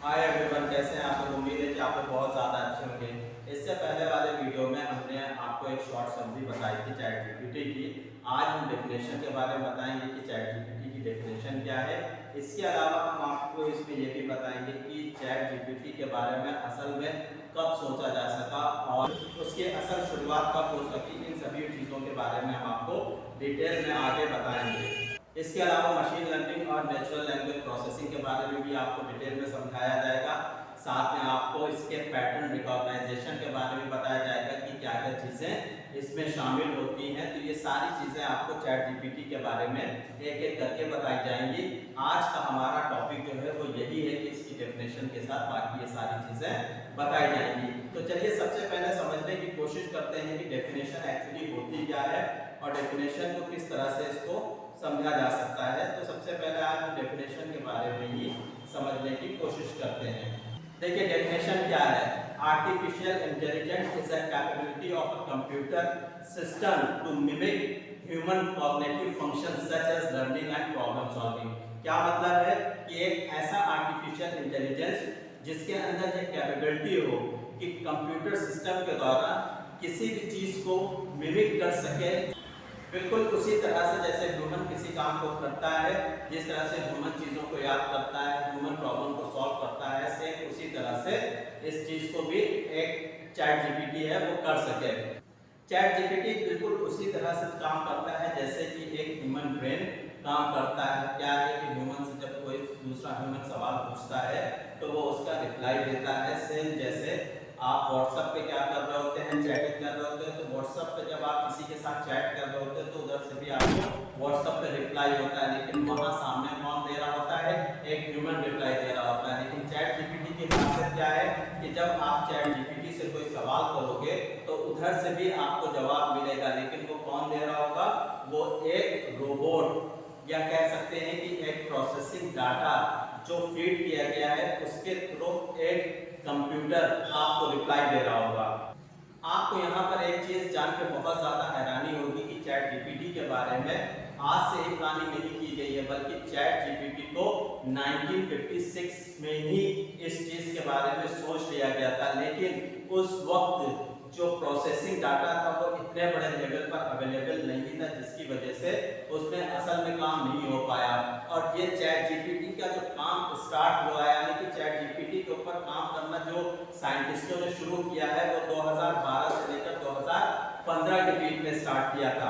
Hi everyone, कैसे हैं आप लोग। उम्मीद है कि आप लोग बहुत ज़्यादा अच्छे होंगे। इससे पहले वाले वीडियो में हमने आपको एक शॉर्ट समरी बताई थी चैट जीपीटी की। आज हम डेफिनेशन के बारे में बताएंगे कि चैट जीपीटी की डेफिनेशन क्या है। इसके अलावा हम आपको इसमें ये भी बताएंगे कि चैट जीपीटी के बारे में असल में कब सोचा जा सका और उसकी असल शुरुआत कब हो सकी। इन सभी चीज़ों के बारे में हम आपको डिटेल में आगे बताएंगे। इसके अलावा मशीन लर्निंग और नेचुरल लैंग्वेज प्रोसेसिंग के बारे में भी आपको डिटेल में समझाया जाएगा। साथ में आपको इसके पैटर्न रिकॉग्नाइजेशन के बारे में बताया जाएगा कि क्या क्या चीज़ें इसमें शामिल होती हैं। तो ये सारी चीज़ें आपको चैट जीपीटी के बारे में एक एक करके बताई जाएंगी। आज का हमारा टॉपिक जो है वो यही है कि इसकी डेफिनेशन के साथ बाकी ये सारी चीज़ें बताई जाएंगी। तो चलिए सबसे पहले समझने की कोशिश करते हैं कि डेफिनेशन एक्चुअली होती क्या है और डेफिनेशन को किस तरह से इसको समझा जा सकता है। तो सबसे पहले आज हम डेफिनेशन के बारे में ही समझने की कोशिश करते हैं। देखिए डेफिनेशन क्या है। Artificial intelligence is a capability of a computer system to mimic human cognitive function such as learning and problem solving. क्या मतलब है कि एक ऐसा आर्टिफिशियल इंटेलिजेंस जिसके अंदर ये कैपेबिलिटी हो कि कंप्यूटर सिस्टम के द्वारा किसी भी चीज को मिमिक कर सके, बिल्कुल उसी तरह से जैसे ह्यूमन किसी काम को करता है, जिस तरह से ह्यूमन चीज़ों को याद करता है, ह्यूमन प्रॉब्लम को सॉल्व करता है, सेम उसी तरह से इस चीज़ को भी एक चैट जीपीटी है वो कर सके। चैट जीपीटी बिल्कुल उसी तरह से काम करता है जैसे कि एक ह्यूमन ब्रेन काम करता है। क्या है कि ह्यूमन से जब कोई दूसरा ह्यूमन सवाल पूछता है तो वो उसका रिप्लाई देता है। सेम जैसे आप व्हाट्सएप पे क्या कर रहे होते हैं, चैटिंग कर रहे होते हैं, तो व्हाट्सएप पे जब आप किसी के साथ चैट कर रहे होते हैं तो उधर से भी आपको व्हाट्सएप पे रिप्लाई होता है, लेकिन वहां सामने कौन दे रहा होता है, एक ह्यूमन रिप्लाई दे रहा होता है। लेकिन चैट जीपीटी की खासियत क्या है कि जब आप चैट जीपीटी से कोई सवाल करोगे तो उधर से भी आपको जवाब मिलेगा, लेकिन वो कौन दे रहा होगा, वो एक रोबोट या कह सकते हैं कि एक प्रोसेसिंग डाटा जो फीड किया गया है उसके थ्रू एक कंप्यूटर आपको रिप्लाई दे रहा होगा। आपको यहाँ पर एक चीज जान के बहुत ज्यादा हैरानी होगी कि चैट जीपीटी के बारे में आज से ही प्लानिंग नहीं की गई है, बल्कि चैट जीपीटी को 1956 में ही इस चीज के बारे में सोच लिया गया था। लेकिन उस वक्त जो प्रोसेसिंग डाटा था वो इतने बड़े लेवल पर अवेलेबल नहीं था, जिसकी वजह से उसमें असल में काम नहीं हो पाया। और ये चैट जीपीटी का जो काम स्टार्ट हुआ है, यानी कि चैट जीपीटी के ऊपर काम करना जो साइंटिस्टों ने शुरू किया है वो 2012 से लेकर 2015 के बीच में स्टार्ट किया था,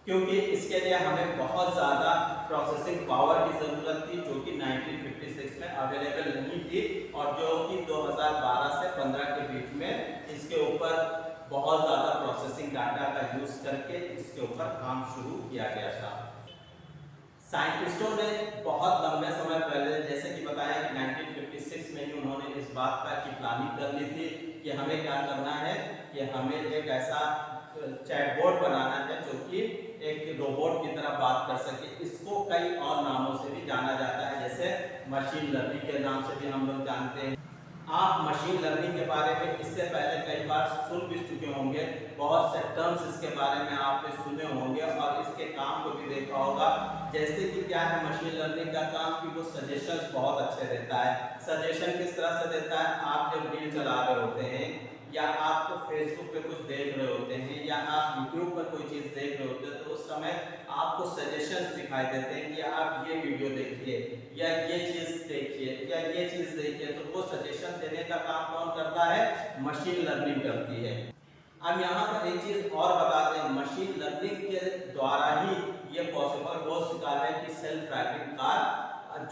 क्योंकि इसके लिए हमें बहुत ज़्यादा प्रोसेसिंग पावर की ज़रूरत थी जो कि 1956 में अवेलेबल नहीं थी और जो कि 2012 से 15 के बीच में इसके ऊपर बहुत ज़्यादा प्रोसेसिंग डाटा का यूज़ करके इसके ऊपर काम शुरू किया गया था। साइंटिस्टों ने बहुत लंबे समय पहले, जैसे कि बताया कि 1956 में ही उन्होंने इस बात का की प्लानिंग कर ली थी कि हमें क्या करना है कि हमें एक ऐसा चैटबॉट बनाना है जो कि एक रोबोट की तरह बात कर सके। इसको कई और नामों से भी जाना जाता है, जैसे मशीन लर्निंग के नाम से भी हम लोग जानते हैं। आप मशीन लर्निंग के बारे में इससे पहले कई बार सुन भी चुके होंगे, बहुत से टर्म्स इसके बारे में आपने सुने होंगे और इसके काम को भी देखा होगा। जैसे कि क्या है मशीन लर्निंग का काम कि वो सजेशंस बहुत अच्छे देता है। सजेशन किस तरह से देता है, आप जब रील चला रहे होते हैं या आप फेसबुक पे कुछ देख रहे होते हैं या आप यूट्यूब पर कोई चीज़ देख रहे होते हैं तो उस समय आपको सजेशंस दिखाई देते हैं कि आप ये वीडियो देखिए या ये चीज़ देखिए या ये चीज़ देखिए, तो वो सजेशन देने का काम कौन करता है, मशीन लर्निंग करती है। अब यहाँ पर एक चीज़ और बता दें, मशीन लर्निंग के द्वारा ही ये पॉसिबल हो चुका है कि सेल्फ ड्राइविंग कार,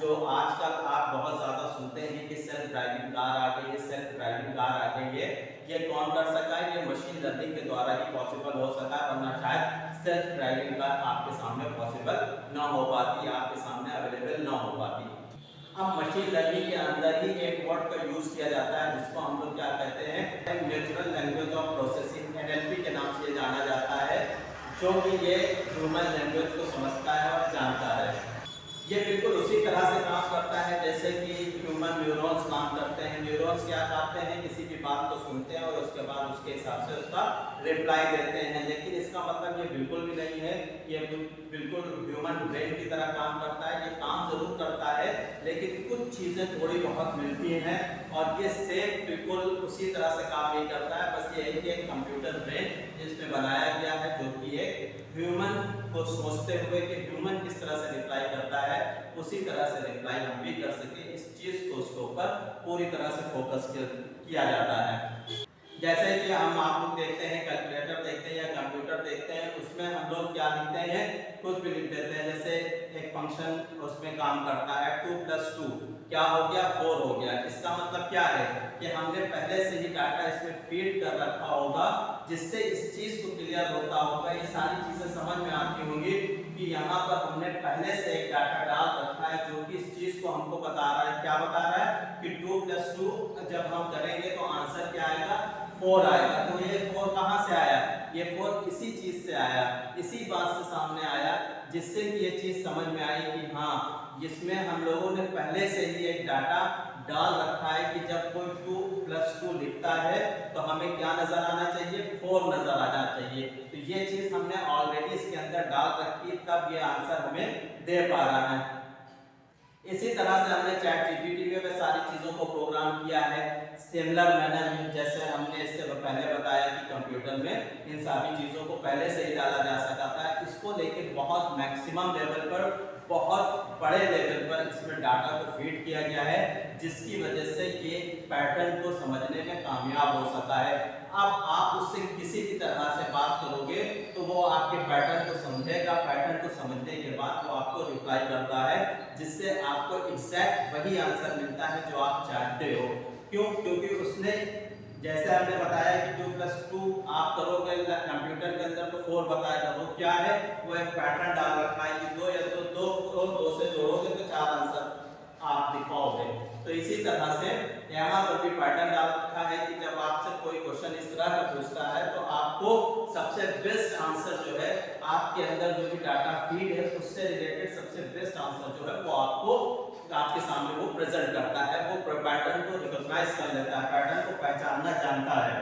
जो आजकल आप बहुत ज़्यादा सुनते हैं कि सेल्फ ड्राइविंग कार आ गई है, सेल्फ ड्राइविंग कार आ गई है, ये कौन कर सका है, ये मशीन लर्निंग के द्वारा ही पॉसिबल हो सका है, वरना शायद सेल्फ ड्राइविंग कार आपके सामने पॉसिबल ना हो पाती, आपके सामने अवेलेबल ना हो पाती। अब मशीन लर्निंग के अंदर ही एक वर्ड का यूज किया जाता है जिसको हम लोग क्या कहते हैं, natural language of processing, NLP के नाम से जाना जाता है, जो कि ये ह्यूमन लैंग्वेज को समझता है और जानता है। ये बिल्कुल उसी तरह से काम करता है जैसे कि ह्यूमन न्यूरॉन्स काम करते हैं। न्यूरॉन्स क्या करते हैं, किसी भी बात को सुनते हैं और उसके बाद उसके हिसाब से उसका रिप्लाई देते हैं। लेकिन इसका मतलब ये बिल्कुल भी नहीं है कि बिल्कुल ह्यूमन ब्रेन की तरह काम करता है, ये काम जरूर करता है लेकिन कुछ चीज़ें थोड़ी बहुत मिलती हैं और ये सेम बिल्कुल उसी तरह से काम नहीं करता है। बस ये है कि एक कंप्यूटर ब्रेन इसमें बनाया गया है जो कि एक ह्यूमन को सोचते हुए कि ह्यूमन किस तरह से रिप्लाई करता है उसी तरह से रिप्लाई हम भी कर सके, इस चीज़ को उसके ऊपर पूरी तरह से फोकस किया जाता है। जैसे कि हम आप लोग देखते हैं कैलकुलेटर देखते हैं या कंप्यूटर देखते हैं, उसमें हम लोग क्या लिखते हैं, कुछ भी लिख देते हैं। जैसे एक फंक्शन उसमें काम करता है 2 + 2 क्या हो गया 4 हो गया। इसका मतलब क्या है कि हमने पहले से ही डाटा इसमें फीड कर रखा होगा जिससे इस चीज को क्लियर होता होगा, ये सारी चीजें समझ में आती होंगी कि यहाँ पर हमने पहले से एक डाटा डाल रखा है जो कि इस चीज को हमको बता रहा है। क्या बता रहा है कि 2 + 2 जब हम करेंगे तो आंसर क्या आएगा 4 आएगा। तो ये 4 कहाँ से आया, ये 4 इसी चीज से आया, इसी बात से सामने आया जिससे कि ये चीज समझ में आई कि हाँ जिसमें हम लोगों ने पहले से ही एक डाटा डाल रखा है कि जब कोई 2 + 2 लिखता है तो हमें क्या नजर आना चाहिए 4 नजर आना चाहिए। तो ये चीज हमने ऑलरेडी इसके अंदर डाल रखी, तब ये आंसर हमें दे पा रहा है। इसी तरह से हमने चैट जीपीटी में सारी चीज़ों को प्रोग्राम किया है सिमिलर मैनर में, जैसे हमने इससे पहले बताया कि कंप्यूटर में इन सभी चीज़ों को पहले से ही डाला जा सकता था। इसको लेकर बहुत मैक्सिमम लेवल पर, बहुत बड़े लेवल पर इसमें डाटा को फीड किया गया है जिसकी वजह से ये पैटर्न को समझने में कामयाब हो सकता है। अब आप उससे किसी भी तरह से बात करोगे तो वो आपके पैटर्न को समझेगा, पैटर्न को समझने के बाद वो आपको रिप्लाई करता है जिससे आपको एग्जैक्ट वही आंसर मिलता है जो आप चाहते हो। क्यों? क्योंकि उसने जैसे हमने बताया कि 2 + 2 आप करोगे कंप्यूटर के अंदर तो 4 बताएगा। वो क्या है, वो एक पैटर्न डाल रखा है कि 2 या तो 2 से जोड़ोगे तो 4 आंसर आप दिखाओगे। तो इसी तरह से यहाँ पर भी पैटर्न डाल रखा है कि जब आपसे कोई क्वेश्चन इस तरह का पूछता है तो आपको सबसे बेस्ट आंसर जो है आपके अंदर जो भी डाटा फीड है उससे रिलेटेड सबसे बेस्ट आंसर जो है वो आपको आपके सामने वो प्रेजेंट करता है। वो पैटर्न को रिकॉग्नाइज कर लेता है, पैटर्न को पहचानना जानता है।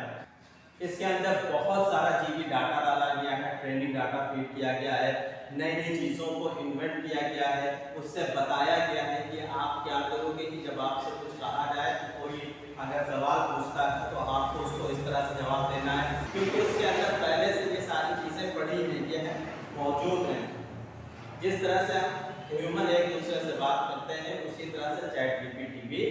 इसके अंदर बहुत सारा जीबी डाटा डाला गया है, ट्रेनिंग डाटा फीड किया गया है, नई नई चीज़ों को इन्वेंट किया गया है, उससे बताया गया है कि आप क्या करोगे कि जब आपसे कुछ कहा जाए तो कोई अगर सवाल पूछता है तो आपको उसको इस तरह से जवाब देना है, क्योंकि उसके अंदर पहले से ये सारी चीज़ें पढ़ी हुई हैं, मौजूद हैं। जिस तरह से ह्यूमन एक दूसरे से बात करते हैं उसी तरह से चैट जीपीटी भी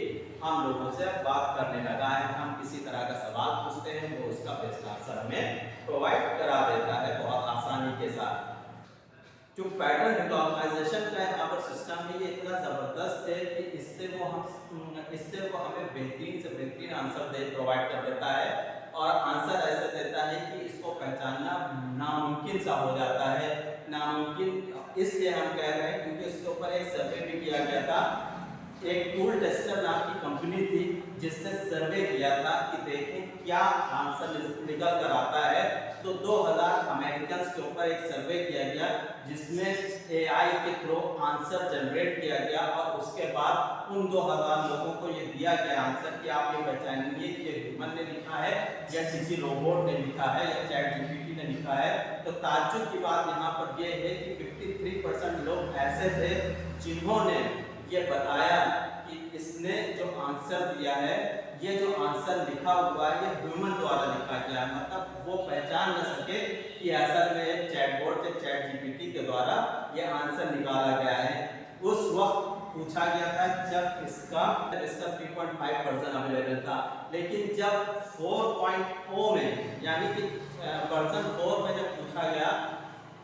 हम लोगों से बात करने लगा है। हम किसी तरह का सवाल पूछते हैं वो उसका बेस्ट आंसर हमें प्रोवाइड करा देता है बहुत आसानी के साथ। जो पैटर्न रिकॉग्नाइजेशन का यहाँ पर सिस्टम है ये इतना ज़बरदस्त है कि इससे वो हमें बेहतरीन से बेहतरीन आंसर प्रोवाइड कर देता है और आंसर ऐसे देता है कि इसको पहचानना नामुमकिन सा हो जाता है। नामुमकिन इसलिए हम कह रहे हैं क्योंकि इसके ऊपर एक सर्वे भी किया गया था। एक टूल टेस्टर नाम की कंपनी थी जिसने सर्वे किया था कि देखें क्या आंसर निकल कर आता है। तो 2000 अमेरिकन के ऊपर एक सर्वे किया गया जिसमें एआई के थ्रू आंसर जनरेट किया गया और उसके बाद उन 2000 लोगों को ये दिया गया आंसर कि आप ये पहचानिए कि ये ह्यूमन ने लिखा है या किसी रोबोट ने लिखा है या चैट जीपीटी ने लिखा है। तो ताज्जुब की बात यहाँ पर यह है कि 53% लोग ऐसे थे जिन्होंने ये बताया कि इसने जो आंसर दिया है, ये जो आंसर लिखा हुआ है ये ह्यूमन द्वारा लिखा गया है, मतलब वो पहचान न सके कि असल में एक चैटबॉट या चैट जीपीटी के द्वारा ये आंसर निकाला गया है। उस वक्त पूछा गया था जब इसका 3.5 वर्जन अवेलेबल था, लेकिन जब 4.0 में यानी कि वर्जन 4 में जब पूछा गया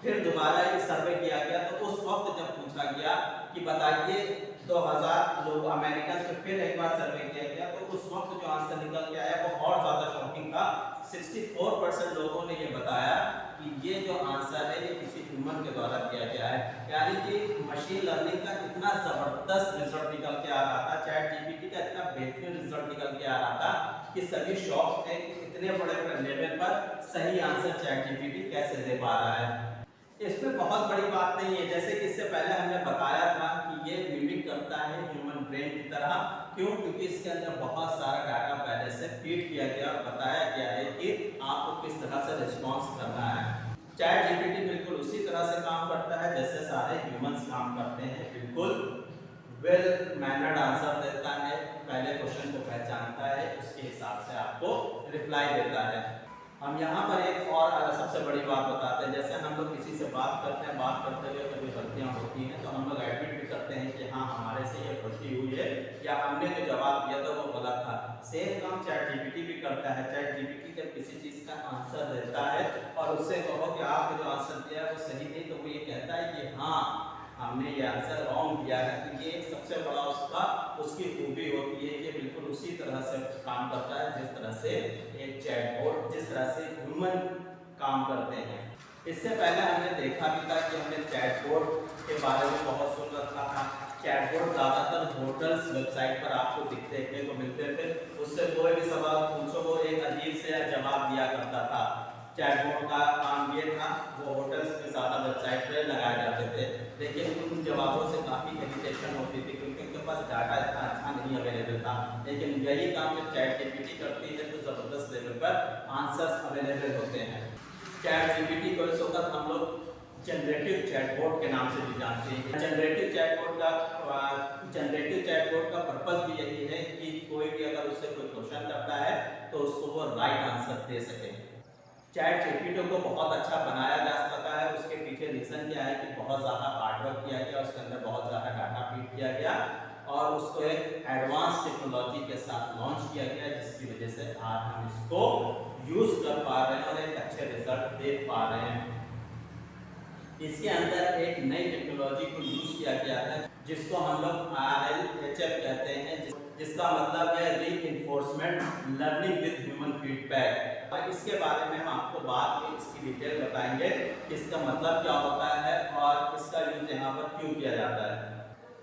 फिर दोबारा ये सर्वे किया गया तो उस वक्त जब पूछा गया कि बताइए 2000 लोग अमेरिकन से फिर एक बार सर्वे किया गया तो उस वक्त जो आंसर निकल के आया वो और ज़्यादा शॉकिंग था। 64% लोगों ने ये बताया कि ये जो आंसर है ये किसी ह्यूमन के द्वारा किया गया है, यानी कि मशीन लर्निंग का इतना ज़बरदस्त रिजल्ट निकल के आ रहा था, चैट जीपीटी का इतना बेहतरीन रिजल्ट निकल के आ रहा था कि सभी शॉक थे कि इतने बड़े लेवल पर सही आंसर चैट जीपीटी कैसे दे पा रहा है। इसमें बहुत बड़ी बात नहीं है, जैसे कि इससे पहले हमने बताया था कि ये मिमिक करता है ह्यूमन ब्रेन की तरह। क्यों? क्योंकि इसके अंदर बहुत सारा डाटा पहले से फीड किया गया और बताया गया है कि आपको किस तरह से रिस्पॉन्स करना है। चैट जीपीटी बिल्कुल उसी तरह से काम करता है जैसे सारे ह्यूमंस काम करते हैं। बिल्कुल वेल मैनर्ड आंसर देता है, पहले क्वेश्चन को पहचानता है, उसके हिसाब से आपको रिप्लाई देता है। हम यहाँ पर एक और सबसे बड़ी बात बताते हैं, जैसे हम लोग किसी से बात करते हैं, बात करते हुए कभी गलतियाँ होती हैं तो हम लोग एडमिट भी करते हैं कि हाँ हमारे से ये गलती हुई है या हमने जो जवाब दिया था वो गलत था। सेम काम चैट जीपीटी भी करता है। चैट जीपीटी जब किसी चीज़ का आंसर देता है और उससे कहो कि आपने जो आंसर दिया है वो सही नहीं, तो वो ये कहता है कि हाँ हमने ये आंसर रॉन्ग दिया है। तो ये एक सबसे बड़ा उसकी खूबी होती है कि बिल्कुल उसी तरह से काम करता है जिस तरह से एक चैटबॉट, जिस तरह से ह्यूमन काम करते हैं। इससे पहले हमने देखा भी था कि हमने चैटबॉट के बारे में बहुत सुन रखा था। चैटबॉट ज़्यादातर होटल्स वेबसाइट पर आपको देखने को मिलते थे। उससे कोई भी सवाल पूछो वो एक अजीब से जवाब दिया करता था। चैटबॉट का काम ये था, वो होटल्स में ज़्यादा वेबसाइट पर लगाए जाते थे, लेकिन उन जवाबों से काफ़ी हेजिटेशन होती थी क्योंकि उनके पास डाटा इतना अच्छा नहीं अवेलेबल था। लेकिन यही काम जब चैट जीपीटी करती है तो ज़बरदस्त लेवल पर आंसर्स अवेलेबल होते हैं। चैट जीपीटी को इस वक्त हम लोग जनरेटिव चैटबॉट के नाम से भी जानते हैं। जनरेटिव चैटबॉट का पर्पस भी यही है कि कोई भी अगर उससे कोई क्वेश्चन करता है तो उसको वो राइट आंसर दे सके। चैट जीपीटी को बहुत अच्छा बनाया जा सकता है, उसके पीछे रीजन क्या है कि बहुत ज़्यादा हार्डवर्क किया गया, उसके अंदर बहुत ज़्यादा डाटा फीड किया गया और उसको एक एडवांस टेक्नोलॉजी के साथ लॉन्च किया गया, जिसकी वजह से आज हम इसको यूज़ कर पा रहे हैं और एक अच्छे रिजल्ट देख पा रहे हैं। इसके अंदर एक नई टेक्नोलॉजी को यूज़ किया गया है जिसको हम लोग RLHF कहते हैं, जिसका मतलब है reinforcement learning with human feedback. इसके बारे में हम आपको बाद में इसकी डिटेल बताएंगे कि इसका मतलब क्या होता है और इसका यूज यहाँ पर क्यों किया जाता है।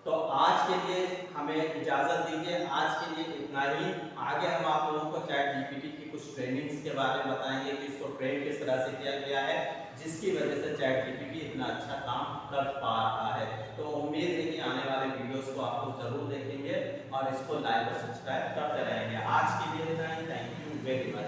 तो आज के लिए हमें इजाज़त दीजिए, आज के लिए इतना ही। आगे हम आप लोगों को चैट जीपीटी की कुछ ट्रेनिंग्स के बारे में बताएंगे कि इसको ट्रेन किस तरह से किया गया है, जिसकी वजह से चैट जीपीटी इतना अच्छा काम कर पा रहा है। तो उम्मीद है कि आने वाले वीडियोस को आप लोग जरूर देखेंगे और इसको लाइक और सब्सक्राइब करते रहेंगे। आज के लिए इतना ही। Thank you very much.